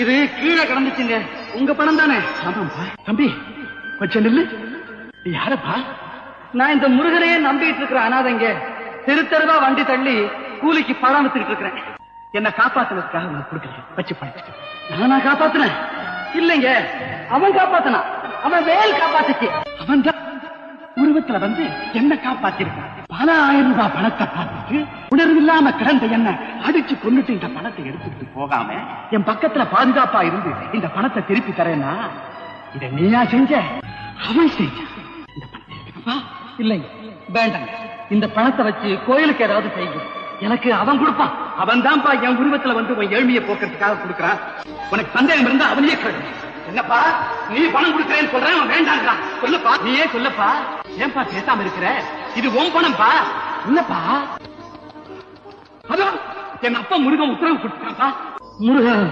இது கீழே கிடந்துச்சுங்க. உங்க பணம் தானே? ஆமாப்பா. தம்பி கொஞ்சம் நில்லு. யாரப்பா? நான் இந்த முருகனையே நம்பிட்டு இருக்கிற அனாதைங்க. தெரு தெருவா வண்டி தள்ளி கூலிக்கு பணம் வித்துக்கிட்டு இருக்கிறேன். என்ன காப்பாத்துனதுக்காக நான் கொடுக்கல. வச்சு பழச்சிட்டு. நானா காப்பாத்துனேன்? இல்லைங்க, அவன் காப்பாத்தினான். அவன் வேல் காப்பாத்துச்சு. அவன் தான் உருவத்துல வந்து என்ன காப்பாத்திருக்கான். பல 1000 ரூபாய் பணத்தை பார்த்துட்டு உணர்வில்லாம கிடந்த என்ன அடிச்சு கொண்டுட்டு இந்த பணத்தை எடுத்துக்கிட்டு போகாம என் பக்கத்துல பாதுகாப்பா இருந்து இந்த பணத்தை திருப்பி தரேன்னா இத நீயா செஞ்ச? அவன் செஞ்ச. இந்த பணத்தை எடுத்துக்கப்பா. இல்லைங்க, வேண்டாங்க. இந்த பணத்தை வச்சு கோயிலுக்கு ஏதாவது செய்யும். எனக்கு அவன் கொடுப்பான். அவன் தான்ப்பா என் உருவத்துல வந்து உன் ஏழ்மையை போக்குறதுக்காக கொடுக்கறான். உனக்கு சந்தேகம் இருந்தா அவனையே கேளு. என்னப்பா நீ பணம் கொடுக்கறேன்னு சொல்றேன், அவன் வேண்டான்றான். சொல்லப்பா, நீயே சொல்லப்பா. ஏன்பா பேசாம இருக்கிற? இது உன் பணம்பா. இல்லப்பா, அதான் என் அப்பா முருகன் உத்தரவு கொடுத்தாப்பா. முருகன்